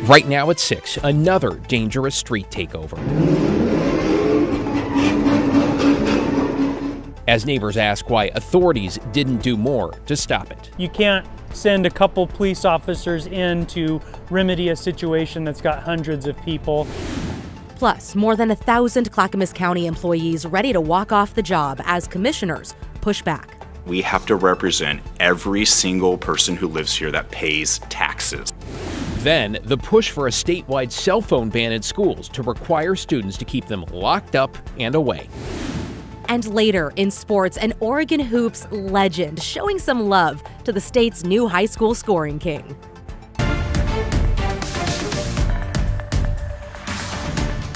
Right now at 6, another dangerous street takeover. As neighbors ask why authorities didn't do more to stop it. You can't send a couple police officers in to remedy a situation that's got hundreds of people. Plus, more than 1,000 Clackamas County employees ready to walk off the job as commissioners push back. We have to represent every single person who lives here that pays taxes. Then, the push for a statewide cell phone ban in schools to require students to keep them locked up and away. And later, in sports, an Oregon hoops legend showing some love to the state's new high school scoring king.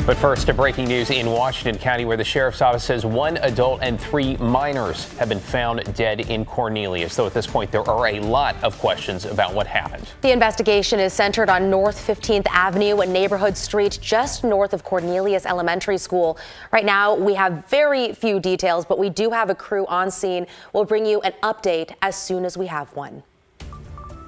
But first, to breaking news in Washington County, where the sheriff's office says 1 adult and 3 minors have been found dead in Cornelius. Though at this point, there are a lot of questions about what happened. The investigation is centered on North 15th Avenue, a neighborhood street just north of Cornelius Elementary School. Right now, we have very few details, but we do have a crew on scene. We'll bring you an update as soon as we have one.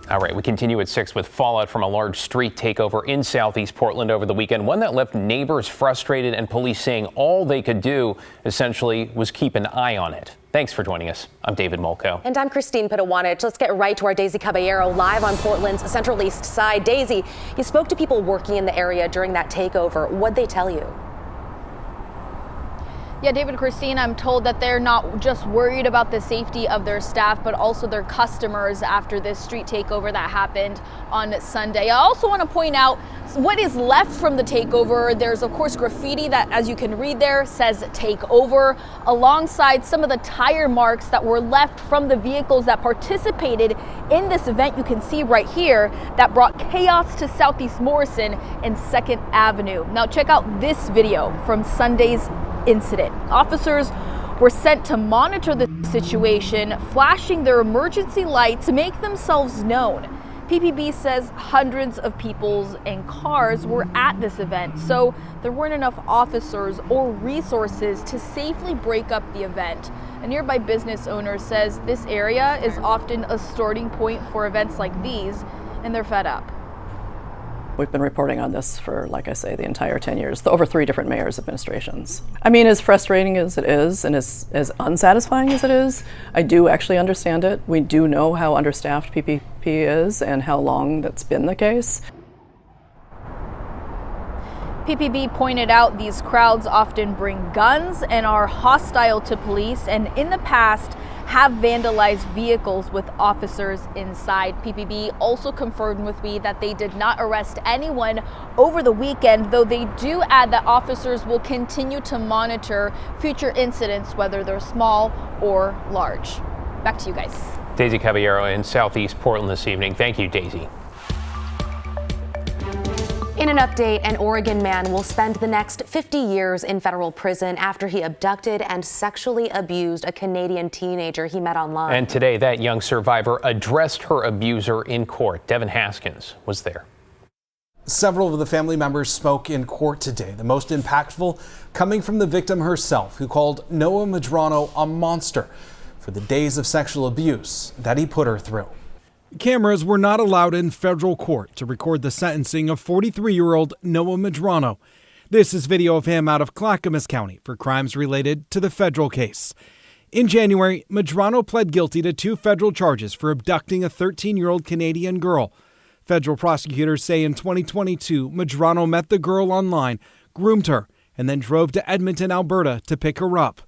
All right, we continue at 6 with fallout from a large street takeover in southeast Portland over the weekend, one that left neighbors frustrated and police saying all they could do essentially was keep an eye on it. Thanks for joining us. I'm David Molko. And I'm Christine Pitawanich. Let's get right to our Daisy Caballero live on Portland's Central East Side. Daisy, you spoke to people working in the area during that takeover. What'd they tell you? Yeah, David and Christine, I'm told that they're not just worried about the safety of their staff, but also their customers after this street takeover that happened on Sunday. I also want to point out what is left from the takeover. There's, of course, graffiti that, as you can read there, says takeover, alongside some of the tire marks that were left from the vehicles that participated in this event. You can see right here that brought chaos to Southeast Morrison and 2nd Avenue. Now check out this video from Sunday's incident. Officers were sent to monitor the situation, flashing their emergency lights to make themselves known. PPB says hundreds of people and cars were at this event, so there weren't enough officers or resources to safely break up the event. A nearby business owner says this area is often a starting point for events like these, and they're fed up. We've been reporting on this for, like I say, the entire 10 years, over 3 different mayors' administrations. I mean, as frustrating as it is and as unsatisfying as it is, I do actually understand it. We do know how understaffed PPP is and how long that's been the case. PPB pointed out these crowds often bring guns and are hostile to police, and in the past have vandalized vehicles with officers inside. PPB also confirmed with me that they did not arrest anyone over the weekend, though they do add that officers will continue to monitor future incidents, whether they're small or large. Back to you guys. Daisy Caballero in southeast Portland this evening. Thank you, Daisy. In an update, an Oregon man will spend the next 50 years in federal prison after he abducted and sexually abused a Canadian teenager he met online. And today, that young survivor addressed her abuser in court. Devin Haskins was there. Several of the family members spoke in court today, the most impactful coming from the victim herself, who called Noah Medrano a monster for the days of sexual abuse that he put her through. Cameras were not allowed in federal court to record the sentencing of 43-year-old Noah Medrano. This is video of him out of Clackamas County for crimes related to the federal case. In January, Medrano pled guilty to 2 federal charges for abducting a 13-year-old Canadian girl. Federal prosecutors say in 2022, Medrano met the girl online, groomed her, and then drove to Edmonton, Alberta to pick her up.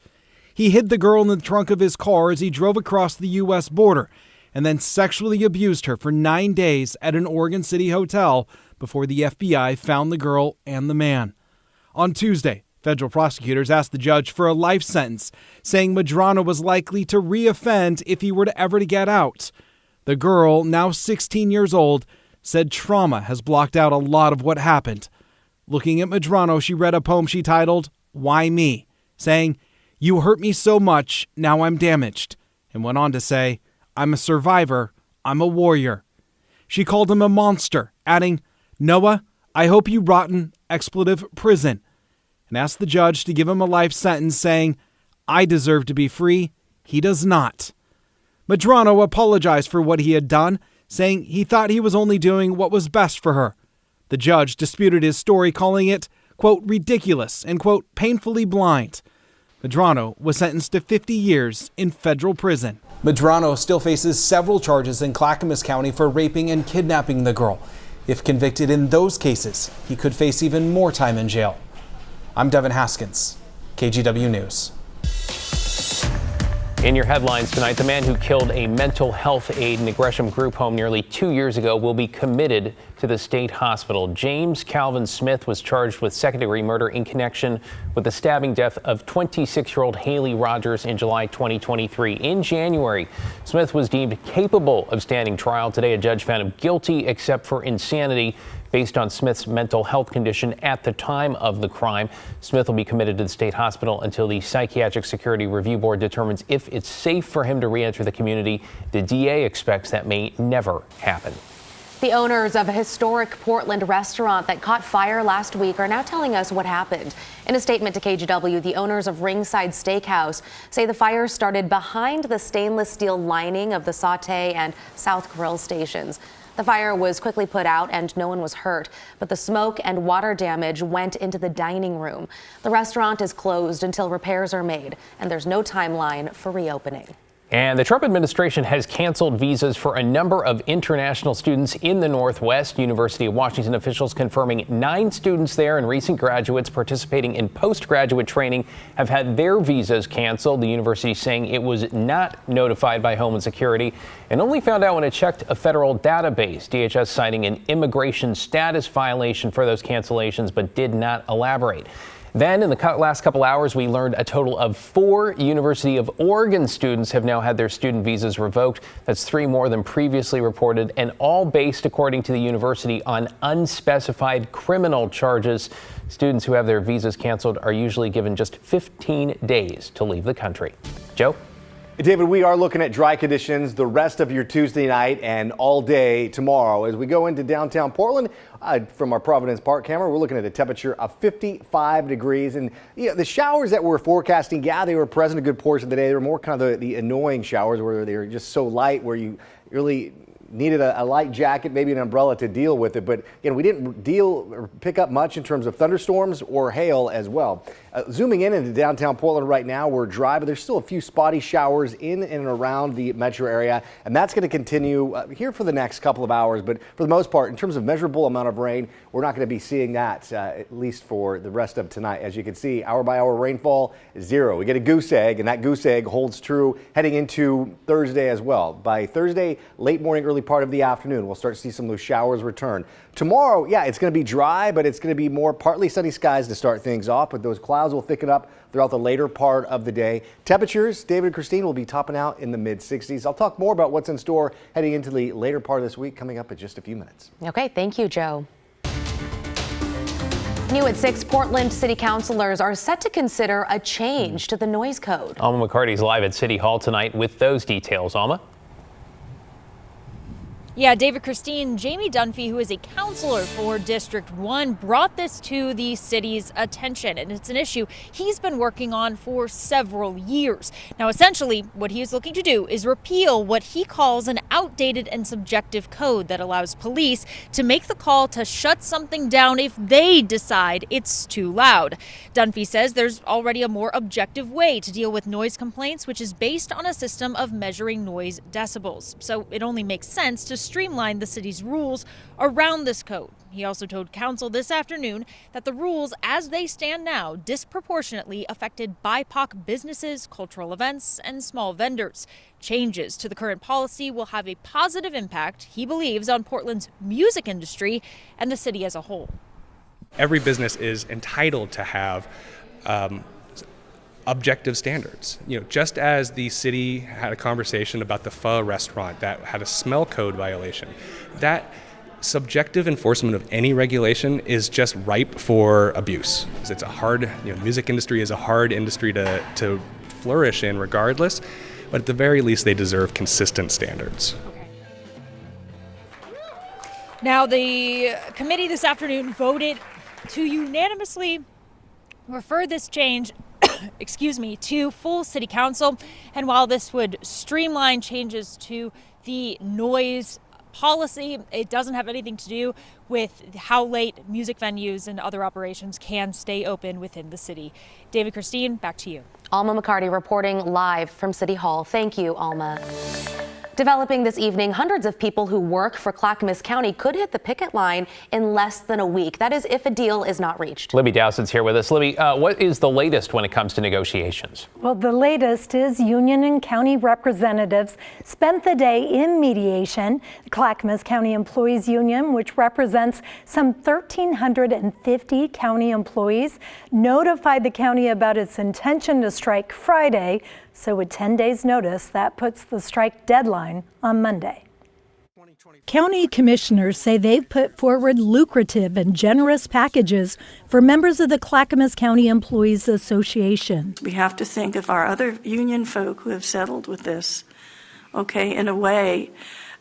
He hid the girl in the trunk of his car as he drove across the U.S. border, and then sexually abused her for 9 days at an Oregon City hotel before the FBI found the girl and the man. On Tuesday, federal prosecutors asked the judge for a life sentence, saying Medrano was likely to reoffend if he were to ever get out. The girl, now 16 years old, said trauma has blocked out a lot of what happened. Looking at Medrano, she read a poem she titled, "Why Me?" saying, "You hurt me so much, now I'm damaged," and went on to say, "I'm a survivor, I'm a warrior." She called him a monster, adding, "Noah, I hope you rotten expletive prison," and asked the judge to give him a life sentence, saying, "I deserve to be free, he does not." Medrano apologized for what he had done, saying he thought he was only doing what was best for her. The judge disputed his story, calling it, quote, ridiculous and, quote, painfully blind. Medrano was sentenced to 50 years in federal prison. Medrano still faces several charges in Clackamas County for raping and kidnapping the girl. If convicted in those cases, he could face even more time in jail. I'm Devin Haskins, KGW News. In your headlines tonight, the man who killed a mental health aide in a Gresham group home nearly 2 years ago will be committed to the state hospital. James Calvin Smith was charged with second-degree murder in connection with the stabbing death of 26-year-old Haley Rogers in July 2023. In January, Smith was deemed capable of standing trial. Today, a judge found him guilty except for insanity based on Smith's mental health condition at the time of the crime. Smith will be committed to the state hospital until the Psychiatric Security Review Board determines if it's safe for him to re-enter the community. The DA expects that may never happen. The owners of a historic Portland restaurant that caught fire last week are now telling us what happened. In a statement to KGW, the owners of Ringside Steakhouse say the fire started behind the stainless steel lining of the Sauté and South Grill stations. The fire was quickly put out and no one was hurt, but the smoke and water damage went into the dining room. The restaurant is closed until repairs are made, and there's no timeline for reopening. And the Trump administration has canceled visas for a number of international students in the Northwest. University of Washington officials confirming 9 students there and recent graduates participating in postgraduate training have had their visas canceled. The university saying it was not notified by Homeland Security and only found out when it checked a federal database. DHS citing an immigration status violation for those cancellations, but did not elaborate. Then in the last couple hours, we learned a total of 4 University of Oregon students have now had their student visas revoked. That's 3 more than previously reported, and all based, according to the university, on unspecified criminal charges. Students who have their visas canceled are usually given just 15 days to leave the country. Joe? David, we are looking at dry conditions the rest of your Tuesday night and all day tomorrow. As we go into downtown Portland, from our Providence Park camera, we're looking at a temperature of 55 degrees. And the showers that we're forecasting, they were present a good portion of the day. They were more kind of the annoying showers where they were just so light, where you really needed a light jacket, maybe an umbrella to deal with it. But again, we didn't deal or pick up much in terms of thunderstorms or hail as well. Zooming in into downtown Portland right now, we're dry, but there's still a few spotty showers in and around the metro area, and that's going to continue here for the next couple of hours. But for the most part, in terms of measurable amount of rain, we're not going to be seeing that at least for the rest of tonight. As you can see, hour by hour rainfall is 0. We get a goose egg, and that goose egg holds true heading into Thursday as well. By Thursday, late morning, early part of the afternoon, we'll start to see some of those showers return. Tomorrow, it's going to be dry, but it's going to be more partly sunny skies to start things off, but those clouds will thicken up throughout the later part of the day. Temperatures, David and Christine, will be topping out in the mid-60s. I'll talk more about what's in store heading into the later part of this week coming up in just a few minutes. Okay, thank you, Joe. New at 6, Portland city councilors are set to consider a change to the noise code. Alma McCarty's live at City Hall tonight with those details. Alma? Yeah, David, Christine, Jamie Dunphy, who is a counselor for District 1, brought this to the city's attention, and it's an issue he's been working on for several years. Now, essentially, what he is looking to do is repeal what he calls an outdated and subjective code that allows police to make the call to shut something down if they decide it's too loud. Dunphy says there's already a more objective way to deal with noise complaints, which is based on a system of measuring noise decibels. So it only makes sense to streamline the city's rules around this code. He also told council this afternoon that the rules as they stand now disproportionately affected BIPOC businesses, cultural events, and small vendors. Changes to the current policy will have a positive impact, he believes, on Portland's music industry and the city as a whole. Every business is entitled to have objective standards. Just as the city had a conversation about the pho restaurant that had a smell code violation, that subjective enforcement of any regulation is just ripe for abuse. It's a hard, the music industry is a hard industry to flourish in regardless, but at the very least they deserve consistent standards. Now, the committee this afternoon voted to unanimously refer this change to full city council. And while this would streamline changes to the noise policy. It doesn't have anything to do with how late music venues and other operations can stay open within the city. David, Christine, back to you. Alma McCarty reporting live from City Hall. Thank you, Alma. Developing this evening, hundreds of people who work for Clackamas County could hit the picket line in less than a week. That is if a deal is not reached. Libby Dowson's here with us. Libby, what is the latest when it comes to negotiations? Well, the latest is union and county representatives spent the day in mediation. The Clackamas County Employees Union, which represents some 1,350 county employees, notified the county about its intention to strike Friday. So with 10 days notice, that puts the strike deadline on Monday. County commissioners say they've put forward lucrative and generous packages for members of the Clackamas County Employees Association. We have to think of our other union folk who have settled with this, okay, in a way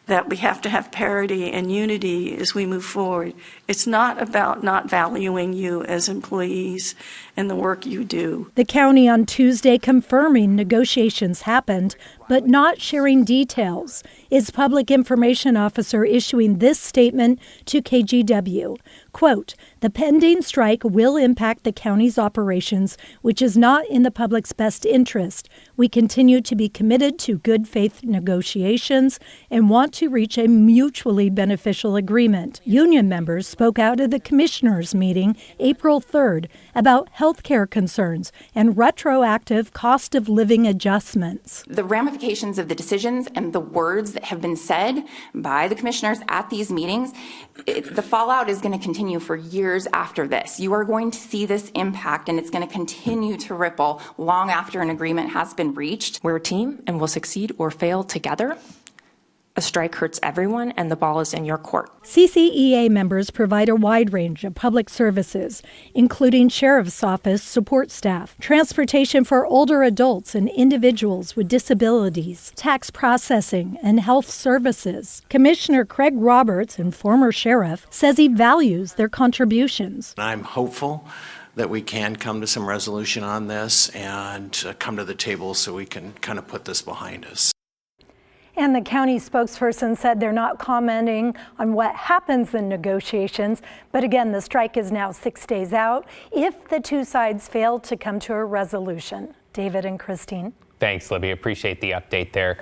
that we have to have parity and unity as we move forward. It's not about not valuing you as employees and the work you do. The county on Tuesday confirming negotiations happened, but not sharing details. Its public information officer issuing this statement to KGW. Quote, "The pending strike will impact the county's operations, which is not in the public's best interest. We continue to be committed to good faith negotiations and want to reach a mutually beneficial agreement." Union members spoke out at the commissioners' meeting April 3rd about health care concerns and retroactive cost of living adjustments. The ramifications of the decisions and the words that have been said by the commissioners at these meetings, the fallout is going to continue for years after this. You are going to see this impact, and it's going to continue to ripple long after an agreement has been reached. We're a team and we'll succeed or fail together. A strike hurts everyone, and the ball is in your court. CCEA members provide a wide range of public services, including sheriff's office support staff, transportation for older adults and individuals with disabilities, tax processing, and health services. Commissioner Craig Roberts, and former sheriff, says he values their contributions. I'm hopeful that we can come to some resolution on this and come to the table so we can kind of put this behind us. And the county spokesperson said they're not commenting on what happens in negotiations. But again, the strike is now 6 days out if the two sides fail to come to a resolution. David and Christine. Thanks, Libby. Appreciate the update there.